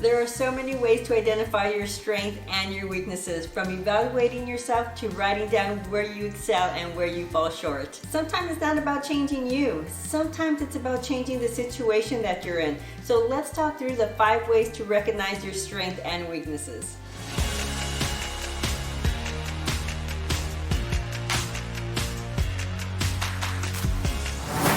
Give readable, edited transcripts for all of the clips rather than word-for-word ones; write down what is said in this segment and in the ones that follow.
There are so many ways to identify your strength and your weaknesses, from evaluating yourself to writing down where you excel and where you fall short. Sometimes it's not about changing you. Sometimes it's about changing the situation that you're in. So let's talk through the 5 ways to recognize your strength and weaknesses.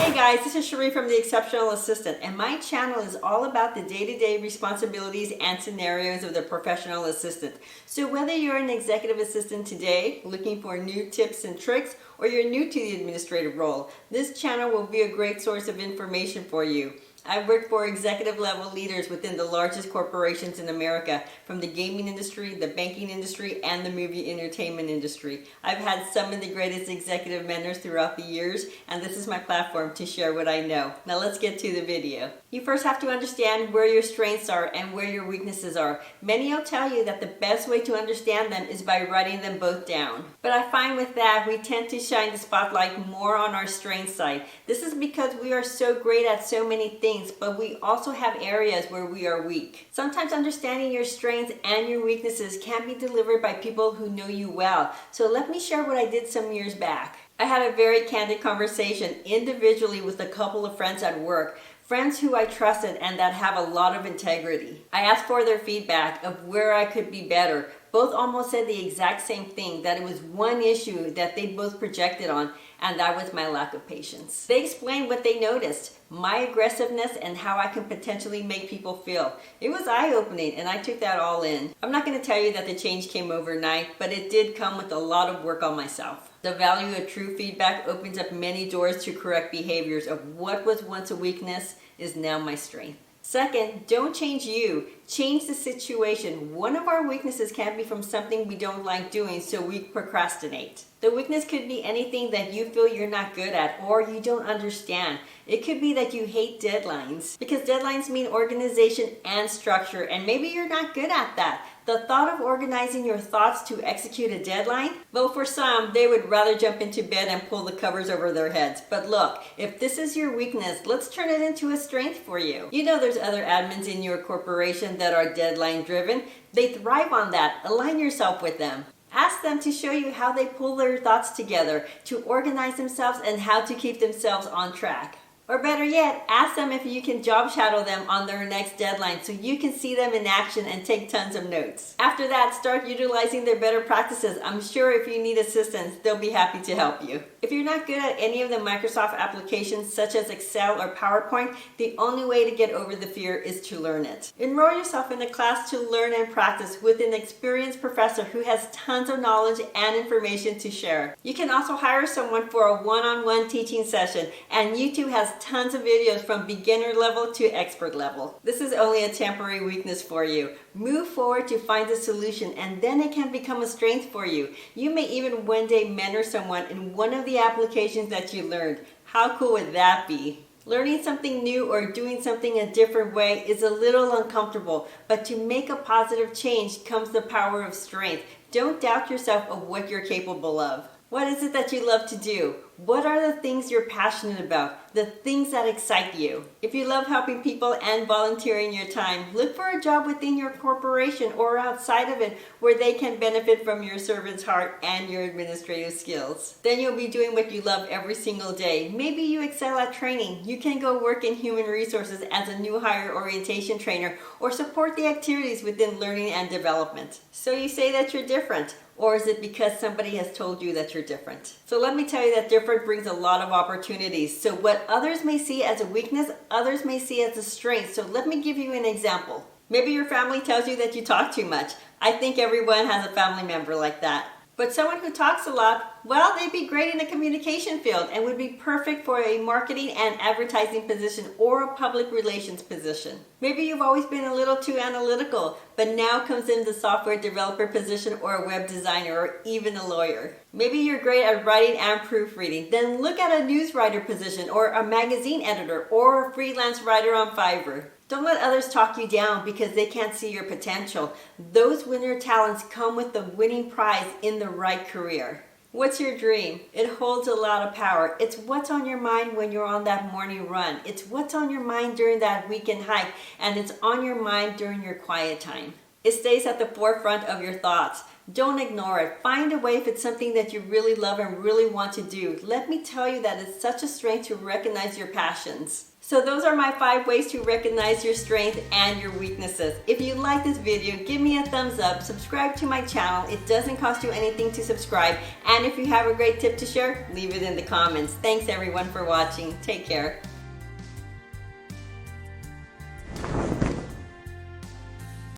Hey guys, this is Cherie from The Exceptional Assistant, and my channel is all about the day-to-day responsibilities and scenarios of the professional assistant. So whether you're an executive assistant today, looking for new tips and tricks, or you're new to the administrative role, this channel will be a great source of information for you. I've worked for executive level leaders within the largest corporations in America, from the gaming industry, the banking industry, and the movie entertainment industry. I've had some of the greatest executive mentors throughout the years, and this is my platform to share what I know. Now let's get to the video. You first have to understand where your strengths are and where your weaknesses are. Many will tell you that the best way to understand them is by writing them both down. But I find with that, we tend to shine the spotlight more on our strength side. This is because we are so great at so many things, but we also have areas where we are weak. Sometimes understanding your strengths and your weaknesses can be delivered by people who know you well. So let me share what I did some years back. I had a very candid conversation individually with a couple of friends at work. Friends who I trusted and that have a lot of integrity. I asked for their feedback of where I could be better. Both almost said the exact same thing, that it was one issue that they both projected on, and that was my lack of patience. They explained what they noticed, my aggressiveness, and how I can potentially make people feel. It was eye-opening, and I took that all in. I'm not going to tell you that the change came overnight, but it did come with a lot of work on myself. The value of true feedback opens up many doors to correct behaviors of what was once a weakness is now my strength. Second, don't change you. Change the situation. One of our weaknesses can be from something we don't like doing, so we procrastinate. The weakness could be anything that you feel you're not good at or you don't understand. It could be that you hate deadlines, because deadlines mean organization and structure, and maybe you're not good at that. The thought of organizing your thoughts to execute a deadline? Well, for some, they would rather jump into bed and pull the covers over their heads. But look, if this is your weakness, let's turn it into a strength for you. You know there's other admins in your corporation that are deadline driven. They thrive on that. Align yourself with them. Ask them to show you how they pull their thoughts together, to organize themselves, and how to keep themselves on track. Or better yet, ask them if you can job shadow them on their next deadline so you can see them in action and take tons of notes. After that, start utilizing their better practices. I'm sure if you need assistance, they'll be happy to help you. If you're not good at any of the Microsoft applications such as Excel or PowerPoint, the only way to get over the fear is to learn it. Enroll yourself in a class to learn and practice with an experienced professor who has tons of knowledge and information to share. You can also hire someone for a one-on-one teaching session, and YouTube has tons of videos from beginner level to expert level. This is only a temporary weakness for you. Move forward to find a solution, and then it can become a strength for you. You may even one day mentor someone in one of the applications that you learned. How cool would that be? Learning something new or doing something a different way is a little uncomfortable, but to make a positive change comes the power of strength. Don't doubt yourself of what you're capable of. What is it that you love to do? What are the things you're passionate about? The things that excite you? If you love helping people and volunteering your time, look for a job within your corporation or outside of it where they can benefit from your servant's heart and your administrative skills. Then you'll be doing what you love every single day. Maybe you excel at training. You can go work in human resources as a new hire orientation trainer or support the activities within learning and development. So you say that you're different. Or is it because somebody has told you that you're different? So let me tell you that different brings a lot of opportunities. So what others may see as a weakness, others may see as a strength. So let me give you an example. Maybe your family tells you that you talk too much. I think everyone has a family member like that. But someone who talks a lot, well, they'd be great in the communication field and would be perfect for a marketing and advertising position or a public relations position. Maybe you've always been a little too analytical, but now comes in the software developer position or a web designer or even a lawyer. Maybe you're great at writing and proofreading. Then look at a news writer position or a magazine editor or a freelance writer on Fiverr. Don't let others talk you down because they can't see your potential. Those winner talents come with the winning prize in the right career. What's your dream? It holds a lot of power. It's what's on your mind when you're on that morning run. It's what's on your mind during that weekend hike, and it's on your mind during your quiet time. It stays at the forefront of your thoughts. Don't ignore it. Find a way if it's something that you really love and really want to do. Let me tell you that it's such a strength to recognize your passions. So those are my 5 ways to recognize your strength and your weaknesses. If you like this video, give me a thumbs up, subscribe to my channel. It doesn't cost you anything to subscribe. And if you have a great tip to share, leave it in the comments. Thanks everyone for watching. Take care.